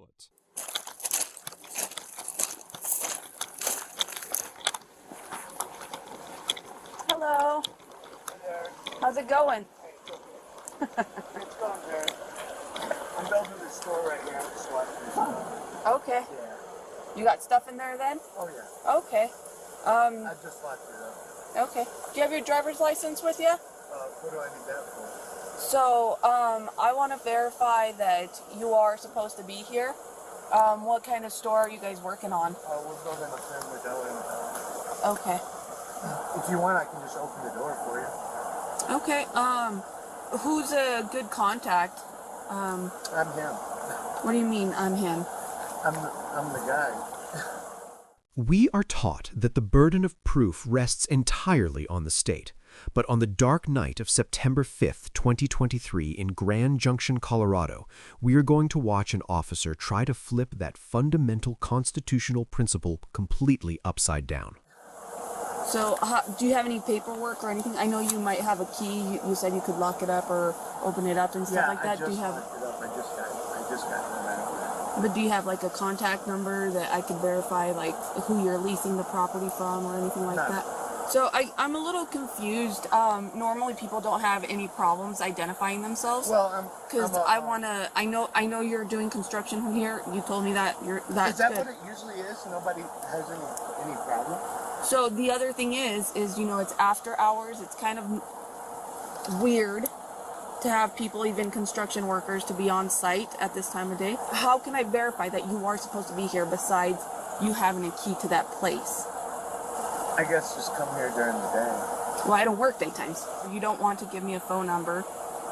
foot. Hello. Hey there. How's it going? It's going good. I'm building the store right here. I'm just watching the store. Okay. Yeah. You got stuff in there then? Oh, yeah. Okay. I just locked it up. Okay. Do you have your driver's license with you? What do I need that for? So, I want to verify that you are supposed to be here. What kind of store are you guys working on? We're building a family deli. Okay. If you want, I can just open the door for you. Okay. Who's a good contact? I'm him. What do you mean, I'm him? I'm the guy. We are taught that the burden of proof rests entirely on the state. But on the dark night of September 5th, 2023 in Grand Junction, Colorado, we are going to watch an officer try to flip that fundamental constitutional principle completely upside down. So, do you have any paperwork or anything? I know you might have a key. You said you could lock it up or open it up and stuff like that. I just locked it up. I just got one out. But do you have like a contact number that I could verify, like who you're leasing the property from or anything like that? So I'm a little confused. Normally people don't have any problems identifying themselves. Well, because I know you're doing construction from here. You told me that that's Is that good. what it usually is? Nobody has any problem? So the other thing is it's after hours. It's kind of weird to have people, even construction workers, to be on site at this time of day. How can I verify that you are supposed to be here besides you having a key to that place? I guess just come here during the day. Well, I don't work daytimes. You don't want to give me a phone number,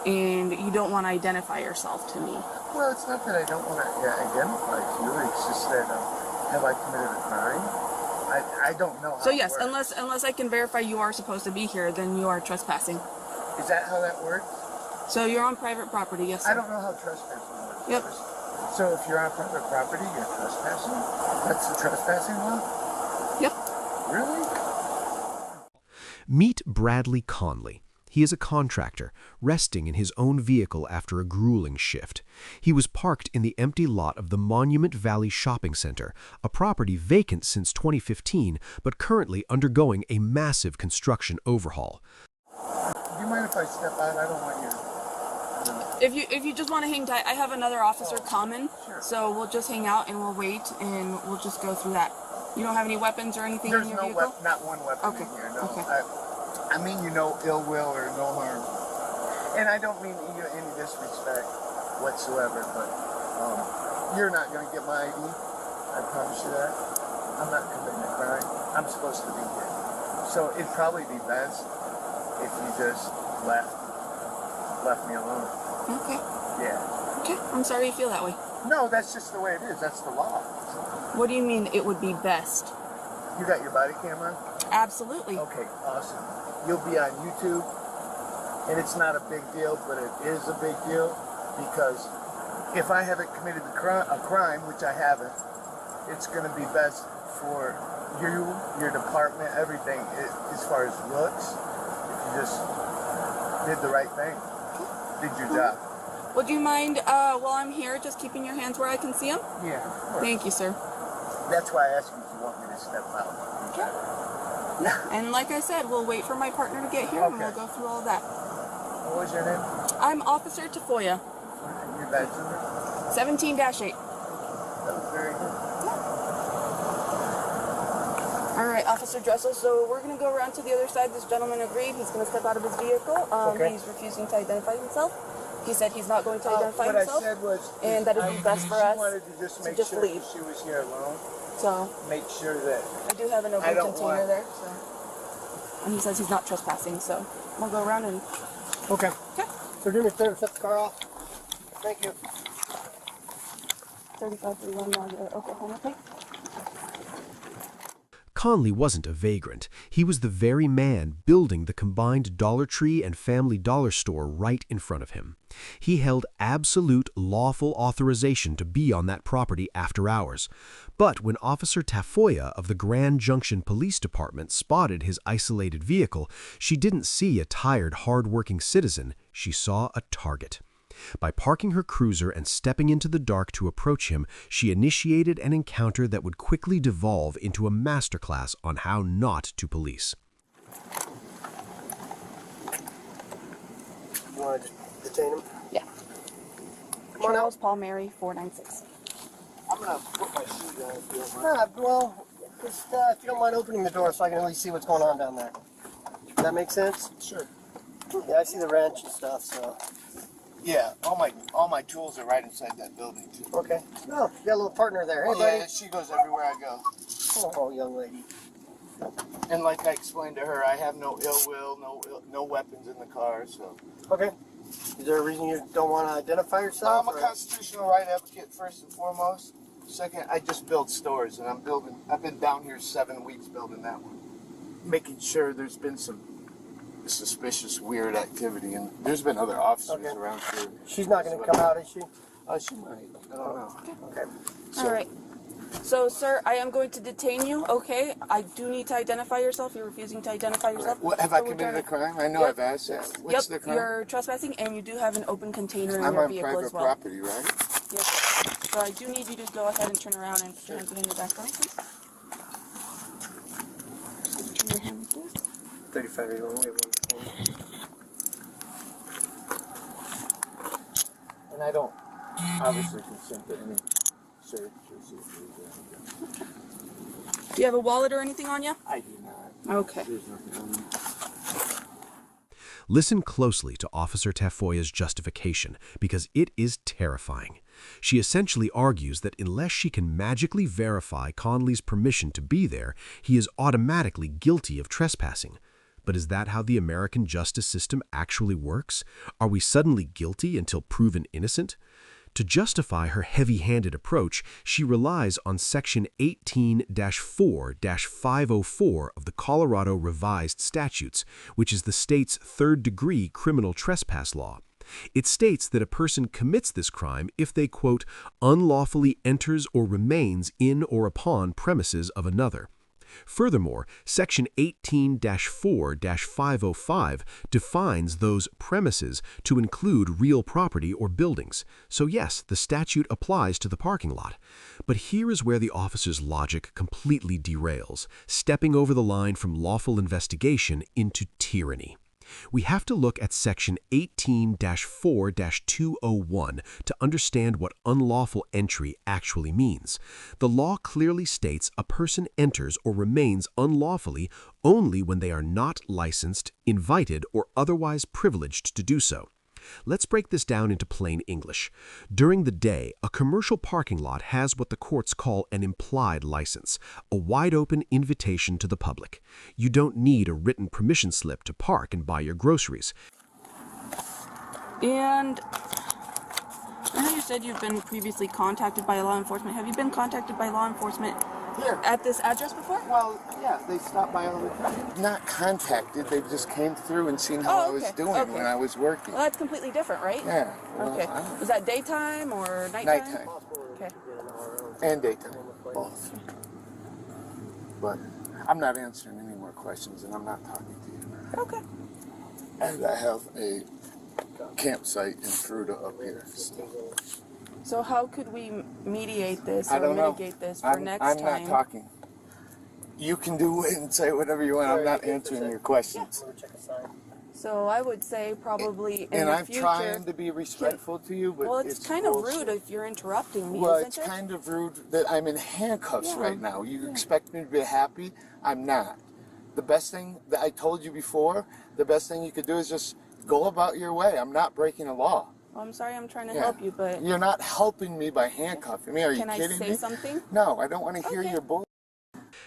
and you don't want to identify yourself to me. Well, it's not that I don't want to identify you. It's just that have I committed a crime? I don't know how So yes, it works. unless I can verify you are supposed to be here, then you are trespassing. Is that how that works? So you're on private property, yes, sir. I don't know how trespassing works. Yep. So if you're on private property, you're trespassing? That's the trespassing law? Yep. Really? Meet Bradley Conley. He is a contractor, resting in his own vehicle after a grueling shift. He was parked in the empty lot of the Monument Valley Shopping Center, a property vacant since 2015, but currently undergoing a massive construction overhaul. Do you mind if I step out? I don't want you. If you just want to hang tight, I have another officer coming, sure. so we'll just hang out and we'll wait and we'll just go through that. You don't have any weapons or anything in your vehicle? There's not one weapon Okay. in here. No. Okay. I mean you no ill will or no harm. And I don't mean any disrespect whatsoever, but you're not going to get my ID. I promise you that. I'm not committing a crime. I'm supposed to be here. So it'd probably be best if you just left me alone. Okay. Yeah. Okay. I'm sorry you feel that way. No, that's just the way it is. That's the law. What do you mean it would be best? You got your body camera? Absolutely. Okay, awesome. You'll be on YouTube, and it's not a big deal, but it is a big deal because if I haven't committed a crime, which I haven't, it's going to be best for you, your department, everything, as far as looks, if you just did the right thing, did your job. Would you mind, while I'm here, just keeping your hands where I can see them? Yeah, of course. Thank you, sir. That's why I asked you if you want me to step out. Okay. And like I said, we'll wait for my partner to get here and we'll go through all of that. What was your name? I'm Officer Tafoya, Your badge number? 17-8. That was very good. All right, Officer Dressel, so we're going to go around to the other side. This gentleman agreed. He's going to step out of his vehicle. He's refusing to identify himself. He said he's not going to identify himself. What I said was, and that it'd be best for us wanted to just make sure leave. that she was here alone. So Make sure that I do have an open container there. So. And he says he's not trespassing, so we'll go around and... Okay. Okay. So do me a favor, set the car off. Thank you. 3531 Oklahoma, okay? Conley wasn't a vagrant. He was the very man building the combined Dollar Tree and Family Dollar store right in front of him. He held absolute lawful authorization to be on that property after hours. But when Officer Tafoya of the Grand Junction Police Department spotted his isolated vehicle, she didn't see a tired, hard-working citizen. She saw a target. By parking her cruiser and stepping into the dark to approach him, she initiated an encounter that would quickly devolve into a masterclass on how not to police. You want to just detain him? Yeah. Come on Charles out. Paul Mary 496. I'm gonna put my shoes on if you don't mind. Well, just if you don't mind opening the door so I can at least see what's going on down there. Does that make sense? Sure. Yeah, I see the wrench and stuff, so. Yeah, all my tools are right inside that building too. Okay. Oh, you got a little partner there. Hey, Oh, buddy. yeah, she goes everywhere I go. Oh, young lady. And like I explained to her, I have no ill will, no weapons in the car, so. Okay. Is there a reason you don't want to identify yourself? I'm a constitutional right advocate first and foremost. Second, I just build stores, and I've been down here 7 weeks building that one, making sure there's been some suspicious, weird activity, and there's been other officers around here. She's not going to come out, is she? She might. I don't know. Okay. So- All right. So, sir, I am going to detain you, okay? I do need to identify yourself. You're refusing to identify yourself. What, have So I we're committed a gonna- crime? I know Yep. I've asked that. What's the crime? You're trespassing, and you do have an open container in I'm your on vehicle private as well. property, right? Yes. So I do need you to go ahead and turn around and put your hands behind your back for me, please. Turn your hand, please. 3581, we have one. And I don't obviously consent to any search or seizure. Do you have a wallet or anything on you? I do not. Okay. There's nothing on me. Listen closely to Officer Tafoya's justification, because it is terrifying. She essentially argues that unless she can magically verify Conley's permission to be there, he is automatically guilty of trespassing. But is that how the American justice system actually works? Are we suddenly guilty until proven innocent? To justify her heavy-handed approach, she relies on Section 18-4-504 of the Colorado Revised Statutes, which is the state's third-degree criminal trespass law. It states that a person commits this crime if they, quote, unlawfully enters or remains in or upon premises of another. Furthermore, Section 18-4-505 defines those premises to include real property or buildings. So yes, the statute applies to the parking lot. But here is where the officer's logic completely derails, stepping over the line from lawful investigation into tyranny. We have to look at Section 18-4-201 to understand what unlawful entry actually means. The law clearly states a person enters or remains unlawfully only when they are not licensed, invited, or otherwise privileged to do so. Let's break this down into plain English. During the day, a commercial parking lot has what the courts call an implied license, a wide-open invitation to the public. You don't need a written permission slip to park and buy your groceries. And I know you said you've been previously contacted by law enforcement. Have you been contacted by law enforcement Here. at this address before? Well, yeah, they stopped by all the time. Not contacted, they just came through and seen how Oh, I was okay, doing okay. when I was working. Well, that's completely different, right? Yeah. Well, Okay. I don't- Was that daytime or nighttime? Nighttime Okay. and daytime, both. But I'm not answering any more questions, and I'm not talking to you. Okay. And I have a campsite in Fruta up here. So how could we mediate this I or don't know. mitigate this for I'm next not time? talking. You can do it and say whatever you want. I'm not answering your questions. Let me check a sign. So I would say probably in And the I'm future. trying to be respectful to you, but Well, it's kind of bullshit. rude if you're interrupting me, Well, isn't it's it? kind of rude that I'm in handcuffs Yeah. right now. You expect me to be happy? I'm not. The best thing that I told you before, the best thing you could do is just go about your way. I'm not breaking a law. Well, I'm sorry, I'm trying to Yeah. help you, but You're not helping me by handcuffing me. Are you can I kidding say me? something? No, I don't want to hear Okay. your bull.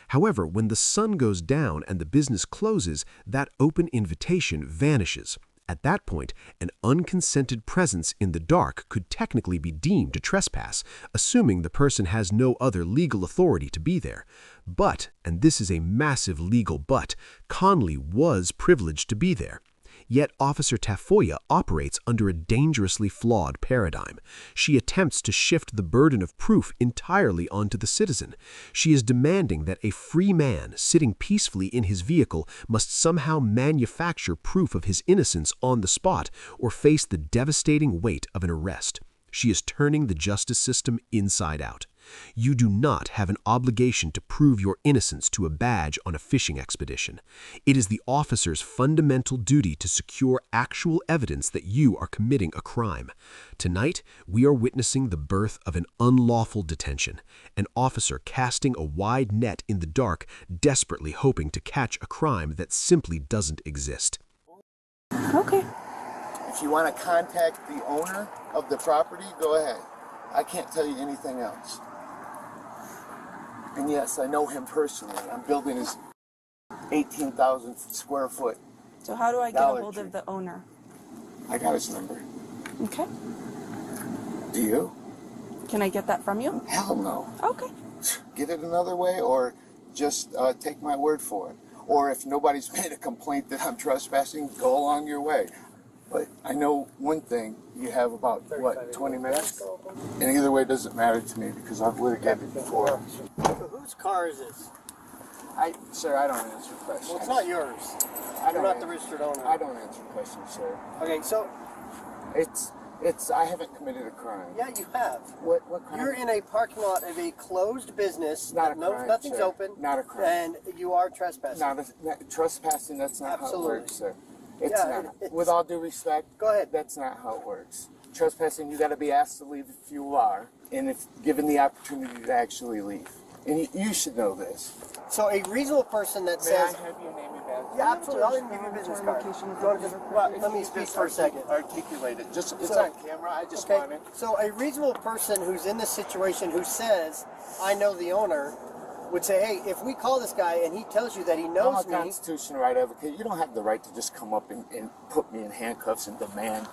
However, when the sun goes down and the business closes, that open invitation vanishes. At that point, an unconsented presence in the dark could technically be deemed a trespass, assuming the person has no other legal authority to be there. But, and this is a massive legal but, Conley was privileged to be there. Yet Officer Tafoya operates under a dangerously flawed paradigm. She attempts to shift the burden of proof entirely onto the citizen. She is demanding that a free man sitting peacefully in his vehicle must somehow manufacture proof of his innocence on the spot or face the devastating weight of an arrest. She is turning the justice system inside out. You do not have an obligation to prove your innocence to a badge on a fishing expedition. It is the officer's fundamental duty to secure actual evidence that you are committing a crime. Tonight, we are witnessing the birth of an unlawful detention, an officer casting a wide net in the dark, desperately hoping to catch a crime that simply doesn't exist. Okay. If you want to contact the owner of the property, go ahead. I can't tell you anything else. And yes, I know him personally. I'm building his 18,000 square foot. So how do I get a Dollar hold Tree. of the owner? I got his number. Okay. Do you? Can I get that from you? Hell no. Okay. Get it another way, or just take my word for it. Or if nobody's made a complaint that I'm trespassing, go along your way. But I know one thing, you have about, what, 20 minutes? And either way, it doesn't matter to me because I've litigated before. So whose car is this? Sir, I don't answer questions. Well, it's not yours. You're not the registered owner. I don't answer questions, sir. Okay, so I haven't committed a crime. yeah, you have. What crime? You're in a parking lot of a closed business. Not a crime, Nothing's sir. open. Not a crime. And you are trespassing. Trespassing, that's not Absolutely. how it works, sir. It's Yeah, not. it's- With all due respect, Go ahead. that's not how it works. Trespassing, you got to be asked to leave if you are, and if given the opportunity to actually leave. And you should know this. So a reasonable person that May I says, have your name and badge? yeah, absolutely, I'll even give you a business card. Let me speak for a second. Articulate it. It's So- on camera. I just Okay, want it. so a reasonable person who's in this situation who says, I know the owner, would say, hey, if we call this guy and he tells you that he I'm knows a me, constitutional right advocate. You don't have the right to just come up and put me in handcuffs and demand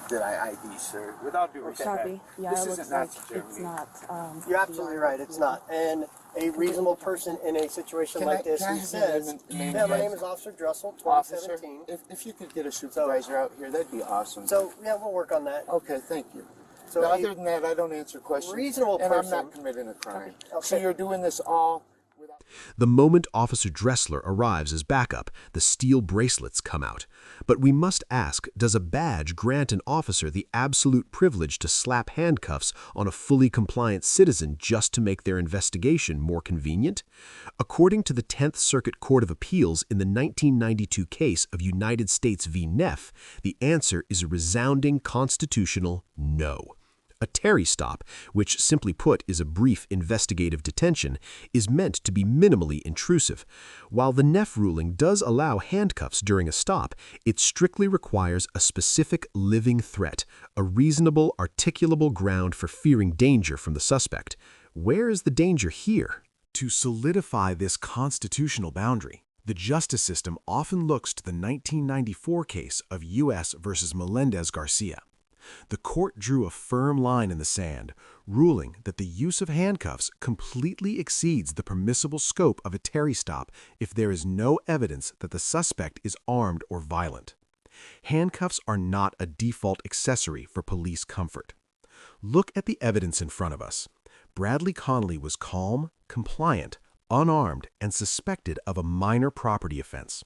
that I ID, sir. Without due respect. Copy. Yeah, This it isn't looks Nazi like it's Germany. not. you're absolutely right, it's not. And a reasonable person in a situation like this can I who have your says, name and yeah, my badge? name is Officer Dressel, Officer, 2017. if you could get a supervisor out here, that'd be awesome. So, yeah, we'll work on that. Okay, thank you. So Now, a other than that, I don't answer questions. reasonable and person- I'm not committing a crime. Okay. So you're doing this all without... The moment Officer Dressler arrives as backup, the steel bracelets come out. But we must ask, does a badge grant an officer the absolute privilege to slap handcuffs on a fully compliant citizen just to make their investigation more convenient? According to the 10th Circuit Court of Appeals in the 1992 case of United States v. Neff, the answer is a resounding constitutional no. A Terry stop, which simply put is a brief investigative detention, is meant to be minimally intrusive. While the Neff ruling does allow handcuffs during a stop, it strictly requires a specific living threat, a reasonable, articulable ground for fearing danger from the suspect. Where is the danger here? To solidify this constitutional boundary, the justice system often looks to the 1994 case of U.S. versus Melendez-Garcia. The court drew a firm line in the sand, ruling that the use of handcuffs completely exceeds the permissible scope of a Terry stop if there is no evidence that the suspect is armed or violent. Handcuffs are not a default accessory for police comfort. Look at the evidence in front of us. Bradley Conley was calm, compliant, unarmed, and suspected of a minor property offense.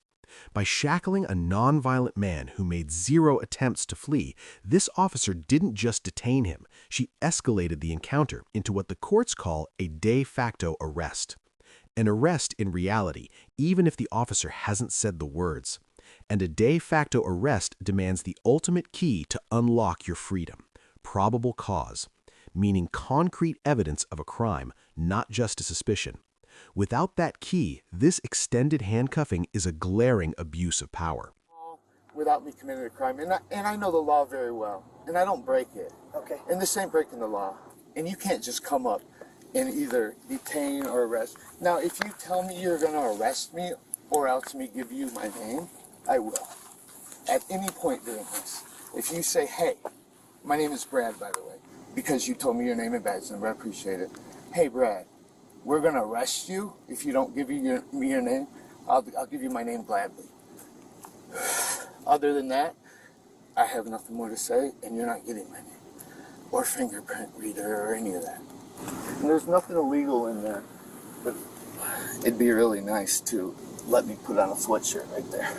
By shackling a nonviolent man who made zero attempts to flee, this officer didn't just detain him, she escalated the encounter into what the courts call a de facto arrest. An arrest in reality, even if the officer hasn't said the words. And a de facto arrest demands the ultimate key to unlock your freedom: probable cause, meaning concrete evidence of a crime, not just a suspicion. Without that key, this extended handcuffing is a glaring abuse of power. Without me committing a crime, and I know the law very well, and I don't break it. Okay. And this ain't breaking the law. And you can't just come up and either detain or arrest. Now, if you tell me you're going to arrest me or else me give you my name, I will. At any point during this. If you say, hey, my name is Brad, by the way, because you told me your name and badge number, I appreciate it. Hey, Brad, we're going to arrest you if you don't give me your name. I'll give you my name gladly. Other than that, I have nothing more to say, and you're not getting my name or fingerprint reader or any of that. And there's nothing illegal in there, but it'd be really nice to let me put on a sweatshirt right there.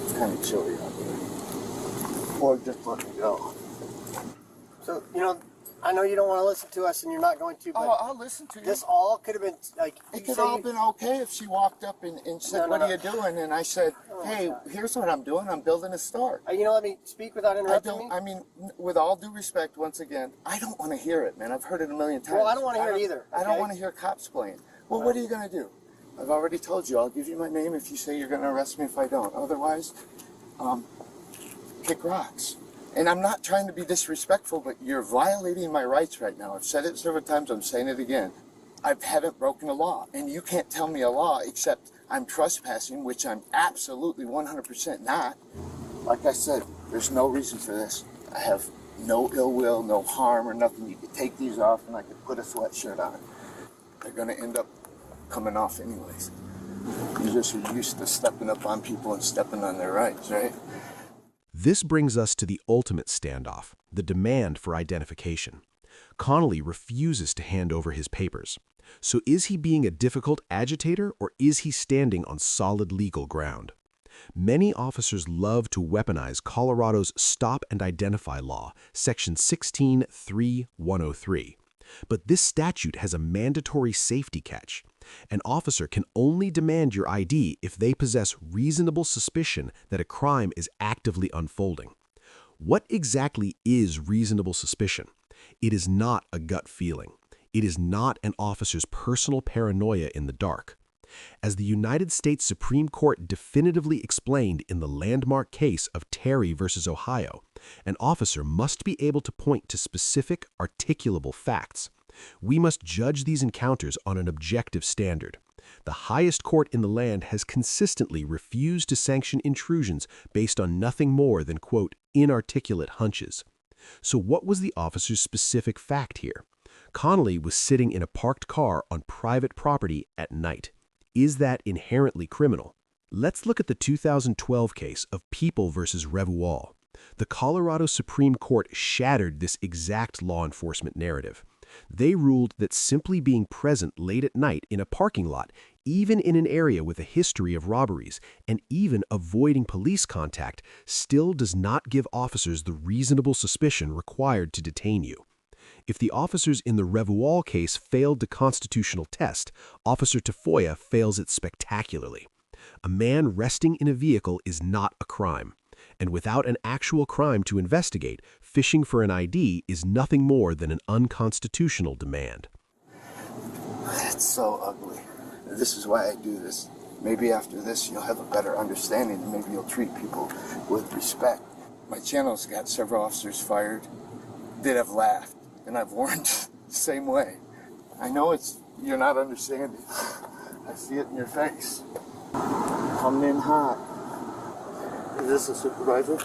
It's kind of chilly out there. Or just let me go. So, I know you don't want to listen to us, and you're not going to, but I'll listen to you. this all could have been, like... It could have all been okay if she walked up and said, what are you doing? And I said, hey, here's what I'm doing. I'm building a store. Let me speak without interrupting me? I mean, with all due respect, once again, I don't want to hear it, man. I've heard it a million times. Well, I don't want to hear it either. I don't want to hear cops playing. Well, what are you going to do? I've already told you. I'll give you my name if you say you're going to arrest me if I don't. Otherwise, kick rocks. And I'm not trying to be disrespectful, but you're violating my rights right now. I've said it several times. I'm saying it again. I haven't broken a law, and you can't tell me a law except I'm trespassing, which I'm absolutely 100% not. Like I said, there's no reason for this. I have no ill will, no harm or nothing. You could take these off, and I could put a sweatshirt on. They're going to end up coming off anyways. You just are used to stepping up on people and stepping on their rights, right? This brings us to the ultimate standoff, the demand for identification. Conley refuses to hand over his papers. So is he being a difficult agitator, or is he standing on solid legal ground? Many officers love to weaponize Colorado's Stop and Identify Law, Section 16.3.103. But this statute has a mandatory safety catch. An officer can only demand your ID if they possess reasonable suspicion that a crime is actively unfolding. What exactly is reasonable suspicion? It is not a gut feeling. It is not an officer's personal paranoia in the dark. As the United States Supreme Court definitively explained in the landmark case of Terry versus Ohio, an officer must be able to point to specific, articulable facts. We must judge these encounters on an objective standard. The highest court in the land has consistently refused to sanction intrusions based on nothing more than, quote, inarticulate hunches. So what was the officer's specific fact here? Conley was sitting in a parked car on private property at night. Is that inherently criminal? Let's look at the 2012 case of People versus Revual. The Colorado Supreme Court shattered this exact law enforcement narrative. They ruled that simply being present late at night in a parking lot, even in an area with a history of robberies, and even avoiding police contact, still does not give officers the reasonable suspicion required to detain you. If the officers in the Revual case failed the constitutional test, Officer Tafoya fails it spectacularly. A man resting in a vehicle is not a crime. And without an actual crime to investigate, fishing for an ID is nothing more than an unconstitutional demand. It's so ugly. This is why I do this. Maybe after this you'll have a better understanding, and maybe you'll treat people with respect. My channel's got several officers fired that have laughed, and I've warned the same way. I know you're not understanding. I see it in your face. Coming in hot. Is this a supervisor?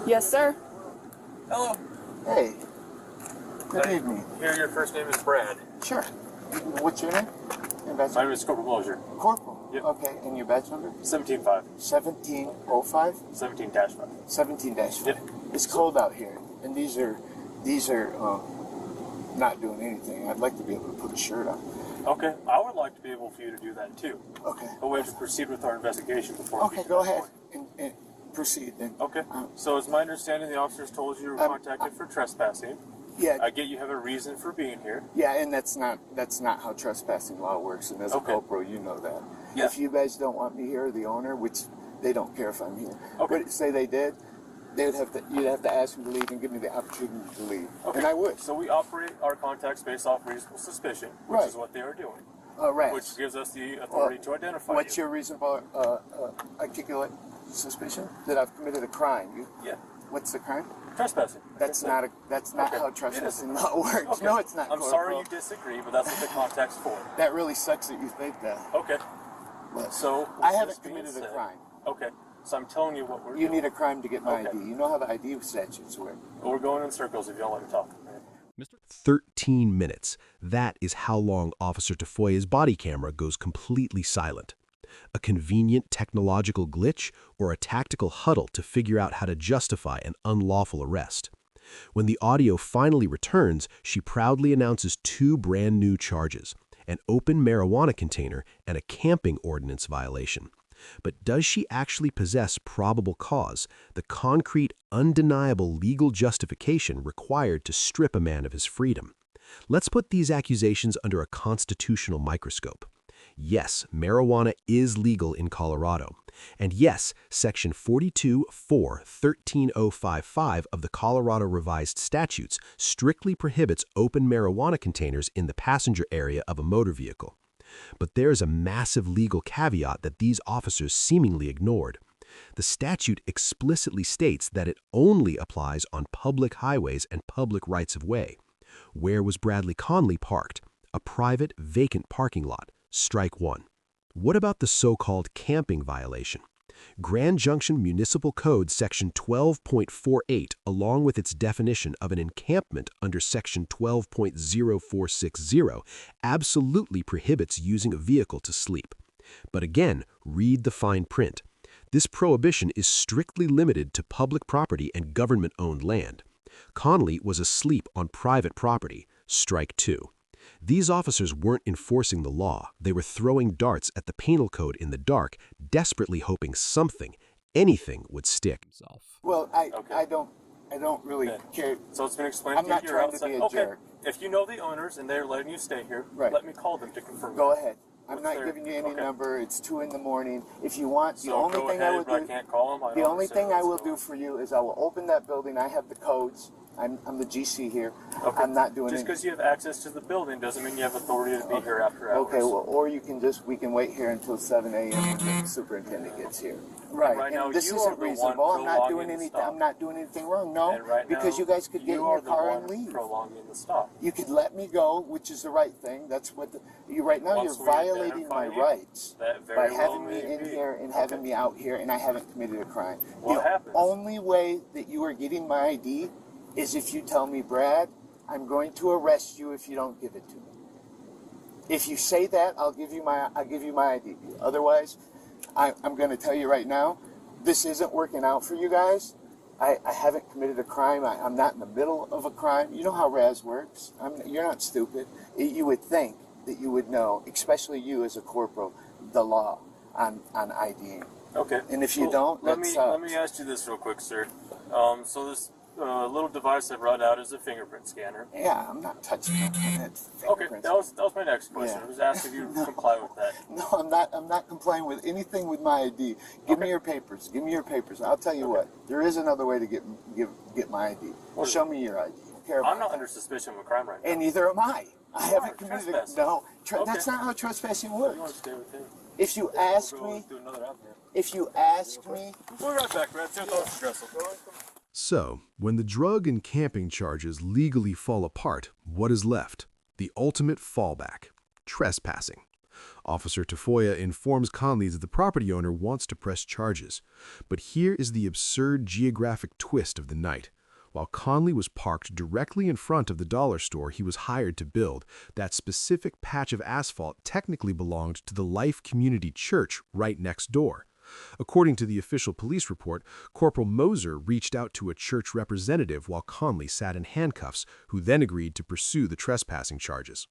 Yes, sir. Hello. Hey. Good evening. Here, your first name is Brad. Sure. What's your name? Your badge My name is Corporal Mosier. Corporal? Yep. Okay, and your badge number? 17-5. 1705? 17-5. 17-5. Yep. It's cold out here, and these are not doing anything. I'd like to be able to put a shirt on. Okay, I would like to be able for you to do that too. Okay. But we have to proceed with our investigation before. Okay, go ahead and proceed then. Okay. So it's my understanding the officers told you were contacted for trespassing. Yeah. I get you have a reason for being here. Yeah, and that's not how trespassing law works. And as a Okay. corporal, you know that. Yeah. If you guys don't want me here, the owner, which they don't care if I'm here. Okay. But say they did, you'd have to ask me to leave and give me the opportunity to leave. Okay. And I would. So we operate our contacts based off reasonable suspicion, which Right. is what they are doing. Right. Which gives us the authority to identify What's you. your reasonable articulate suspicion that I've committed a crime? Yeah. What's the crime? Trespassing. That's not Okay. how trespassing law works. Okay. No, it's not. I'm Corporal. sorry you disagree, but that's what the contact's for. That really sucks that you think that. Okay. But So I with haven't this being committed a said- crime. Okay. So I'm telling you what we're You doing. need a crime to get my Okay. ID. You know how the ID statutes work. We're going in circles if y'all let me talk. 13 minutes. That is how long Officer Tafoya's body camera goes completely silent. A convenient technological glitch or a tactical huddle to figure out how to justify an unlawful arrest? When the audio finally returns, she proudly announces two brand new charges: an open marijuana container and a camping ordinance violation. But does she actually possess probable cause, the concrete, undeniable legal justification required to strip a man of his freedom? Let's put these accusations under a constitutional microscope. Yes, marijuana is legal in Colorado. And yes, Section 42(4)13055 of the Colorado Revised Statutes strictly prohibits open marijuana containers in the passenger area of a motor vehicle. But there is a massive legal caveat that these officers seemingly ignored. The statute explicitly states that it only applies on public highways and public rights-of-way. Where was Bradley Conley parked? A private, vacant parking lot. Strike one. What about the so-called camping violation? Grand Junction Municipal Code Section 12.48, along with its definition of an encampment under Section 12.0460, absolutely prohibits using a vehicle to sleep. But again, read the fine print. This prohibition is strictly limited to public property and government-owned land. Conley was asleep on private property. Strike two. These officers weren't enforcing the law. They were throwing darts at the penal code in the dark, desperately hoping something, anything, would stick. Well, I don't really care. So it's been explained I'm to you. not You're trying to outside. be a jerk. If you know the owners and they're letting you stay here, Right. let me call them to confirm. Go ahead. I'm What's not their- giving you any okay. number. It's 2 in the morning. If you want, the So only go thing ahead, I will but do. I can't call them. I The don't only understand thing I what's will going do on. for you is I will open that building. I have the codes. I'm the GC here. Okay. I'm not doing Just it. because you have access to the building doesn't mean you have authority to be here after hours. Okay, well, or you can we can wait here until 7 a.m. when the superintendent gets here. Right. Right and now, this you isn't are the one reasonable. I'm not doing prolonging the anything. stop. I'm not doing anything wrong. No, And right because now, you guys could get in you your are the car one and leave. prolonging the stop. You could let me go, which is the right thing. That's what right now Once you're we violating my identify you, rights that by very well having me may in be. here and having me out here, and I haven't committed a crime. What the happens? only way that you are getting my ID is if you tell me, Brad, I'm going to arrest you if you don't give it to me. If you say that, I'll give you my ID. Otherwise, I'm going to tell you right now, this isn't working out for you guys. I haven't committed a crime. I'm not in the middle of a crime. You know how RAS works. You're not stupid. You would think that you would know, especially you as a corporal, the law on IDing. Okay. And if you Well, don't, let that me sucks. ask you this real quick, sir. So this little device I brought out is a fingerprint scanner. Yeah, I'm not touching it. It's Okay, fingerprints. that was my next question. Yeah. I was asking you to comply with that. No, I'm not complying with anything with my ID. Give me your papers. Give me your papers. I'll tell you what. There is another way to get my ID. What is Show it? me your ID. I don't care about I'm not that. under suspicion of a crime right now. And neither am I. I haven't committed a trespassing. no. Okay. That's not how trespassing You want to works. stay with him? If you ask We'll go me, do another avenue. if you ask me, We'll be right back, Brad. See what Officer Dressel. So, when the drug and camping charges legally fall apart, what is left? The ultimate fallback: trespassing. Officer Tafoya informs Conley that the property owner wants to press charges. But here is the absurd geographic twist of the night. While Conley was parked directly in front of the dollar store he was hired to build, that specific patch of asphalt technically belonged to the Life Community Church right next door. According to the official police report, Corporal Moser reached out to a church representative while Conley sat in handcuffs, who then agreed to pursue the trespassing charges.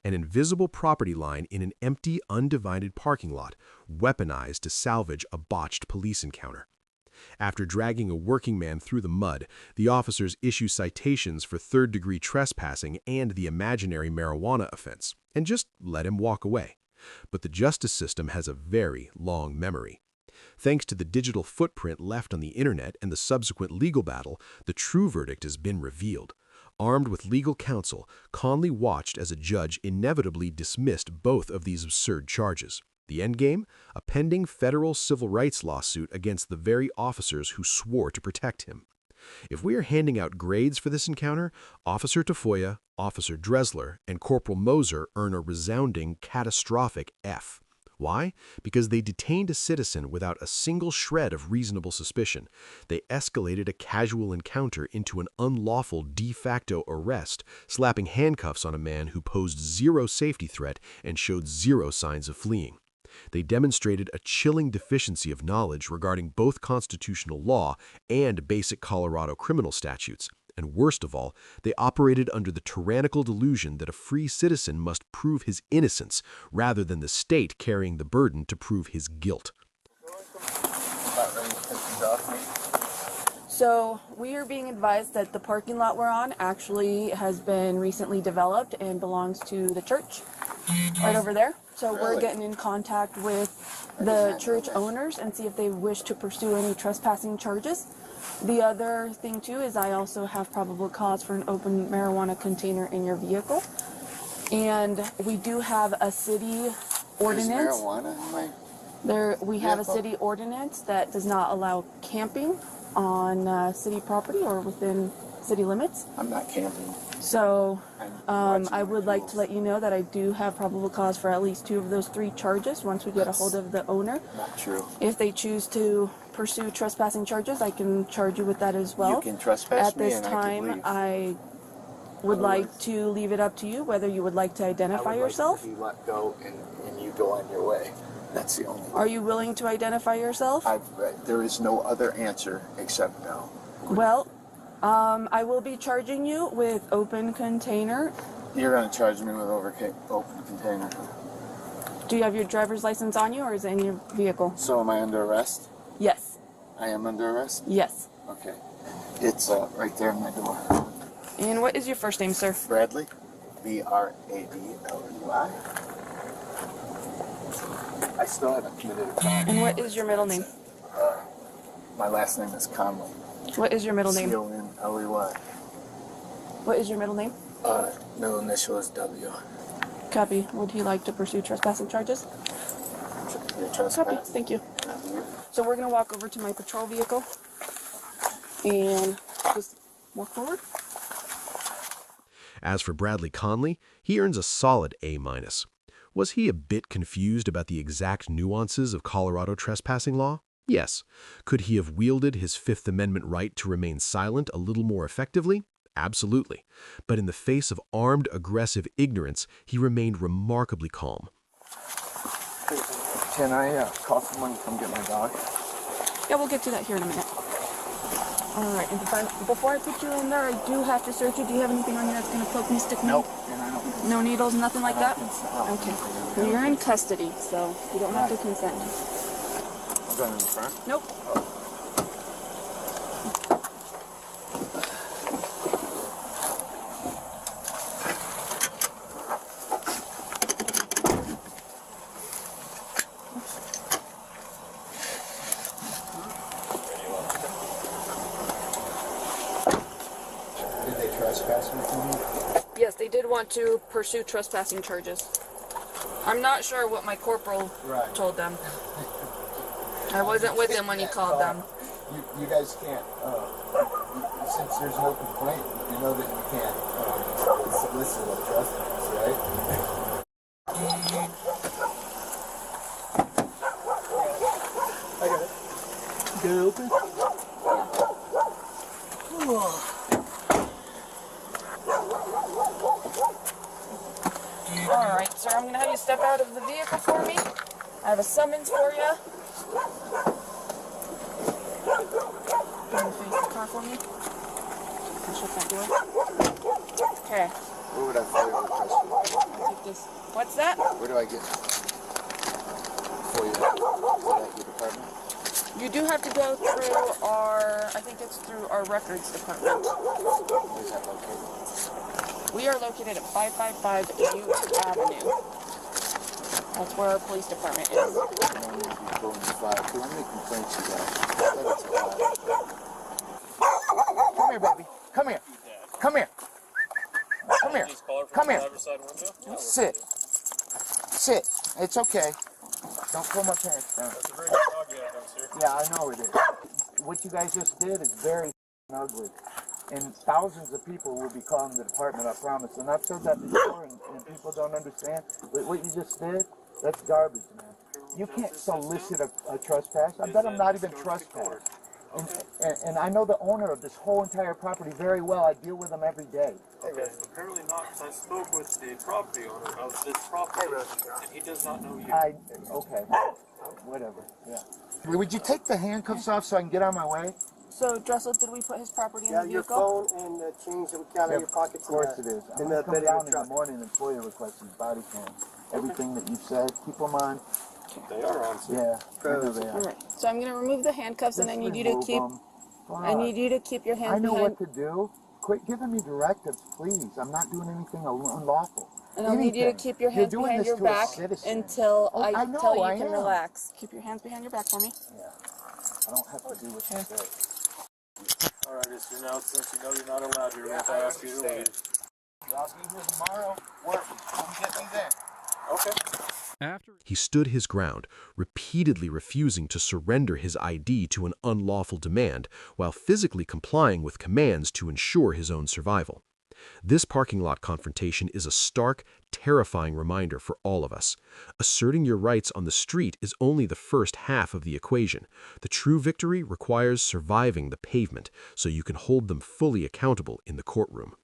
An invisible property line in an empty, undivided parking lot, weaponized to salvage a botched police encounter. After dragging a working man through the mud, the officers issue citations for third-degree trespassing and the imaginary marijuana offense, and just let him walk away. But the justice system has a very long memory. Thanks to the digital footprint left on the internet and the subsequent legal battle, the true verdict has been revealed. Armed with legal counsel, Conley watched as a judge inevitably dismissed both of these absurd charges. The endgame? A pending federal civil rights lawsuit against the very officers who swore to protect him. If we are handing out grades for this encounter, Officer Tafoya, Officer Dressler, and Corporal Moser earn a resounding, catastrophic F. Why? Because they detained a citizen without a single shred of reasonable suspicion. They escalated a casual encounter into an unlawful de facto arrest, slapping handcuffs on a man who posed zero safety threat and showed zero signs of fleeing. They demonstrated a chilling deficiency of knowledge regarding both constitutional law and basic Colorado criminal statutes. And worst of all, they operated under the tyrannical delusion that a free citizen must prove his innocence rather than the state carrying the burden to prove his guilt. So we are being advised that the parking lot we're on actually has been recently developed and belongs to the church right over there. So we're getting in contact with the church owners and see if they wish to pursue any trespassing charges. The other thing too is I also have probable cause for an open marijuana container in your vehicle. And we do have a city ordinance. There's marijuana in my We have a city ordinance that does not allow camping on city property or within city limits. I'm not camping. So I would like to let you know that I do have probable cause for at least 2 of those 3 charges once we get a hold of the owner. Not true. If they choose to pursue trespassing charges, I can charge you with that as well. You can trespass At this me and time, I would like to leave it up to you whether you would like to identify yourself. Like to be let go and you go on your way. That's the only thing. Are you willing to identify yourself? There is no other answer except no. Well, I will be charging you with open container. You're going to charge me with open container. Do you have your driver's license on you or is it in your vehicle? So am I under arrest? Yes. I am under arrest? Yes. Okay. It's right there in my door. And what is your first name, sir? Bradley. B-R-A-D-L-E-Y. I still haven't committed a crime. And what is your middle name? My last name is Conley. What is your middle name? C-O-N-L-E-Y. What is your middle name? Middle initial is W. Copy. Would he like to pursue trespassing charges? You're Copy. trespassing. Thank you. So we're going to walk over to my patrol vehicle and just walk forward. As for Bradley Conley, he earns a solid A-. Was he a bit confused about the exact nuances of Colorado trespassing law? Yes. Could he have wielded his Fifth Amendment right to remain silent a little more effectively? Absolutely. But in the face of armed, aggressive ignorance, he remained remarkably calm. Can I call someone to come get my dog? Yeah, we'll get to that here in a minute. All right, and before I put you in there, I do have to search you. Do you have anything on you that's going to poke me, stick me? Nope. And I don't. No needles, nothing like that? No. Okay. Well, you're in custody, so you don't have to consent. I'm going in the front? Nope. Did they trespass with me? Yes, they did want to pursue trespassing charges. I'm not sure what my corporal told them. I wasn't with him when he called them. You guys can't, since there's no complaint, you know that you can't solicit a trespass, right? I got it. Get it open? Alright, sir, I'm going to have you step out of the vehicle for me. I have a summons for you. Can you face the car for me? And shut that door. Okay. Where would I file your request for? I'll take this. What's that? Where do I get for you? Is it at your department? You do have to go through our, I think it's through our records department. Where's that located? We are located at 555 Ute Avenue. That's where our police department is. I don't need to be pulling the file. How many complaints you got? That's a lot. Come here, baby. Come here. Come here. Come here. Come here. Sit. Sit. It's okay. Don't pull my pants down. That's a very good dog you have, sir. Yeah, I know it is. What you guys just did is very ugly. And thousands of people will be calling the department, I promise. And I've said that before, and people don't understand. But what you just did, that's garbage, man. You can't solicit a trespass. I bet I'm not even trespassed. And I know the owner of this whole entire property very well. I deal with him every day. Okay, apparently not, because I spoke with the property owner of this property, and he does not know you. Okay. Whatever, yeah. Would you take the handcuffs off so I can get on my way? So, Dressel, did we put his property in Yeah, the your vehicle? phone and the change that we got in your pockets. Of course it is. In I'm the gonna come bed down of in the the truck. morning and FOIA request his body cam. Everything that you've said, keep them on. They are on, sir. Yeah, I know they All are. right. So I'm going to remove the handcuffs, and I need you to Remove keep. them. I need you to keep your hands I know behind. what to do. Quit giving me directives, please. I'm not doing anything unlawful. And I'll need you to keep your hands behind your back until I I know, tell you I can am. relax. Keep your hands behind your back for me. Yeah. I don't have to do what you say. All right, it's now, since you know you're not allowed here, we're going to ask you to leave. I'll be here tomorrow. Working. Come get me then. Okay. He stood his ground, repeatedly refusing to surrender his ID to an unlawful demand while physically complying with commands to ensure his own survival. This parking lot confrontation is a stark, terrifying reminder for all of us. Asserting your rights on the street is only the first half of the equation. The true victory requires surviving the pavement so you can hold them fully accountable in the courtroom.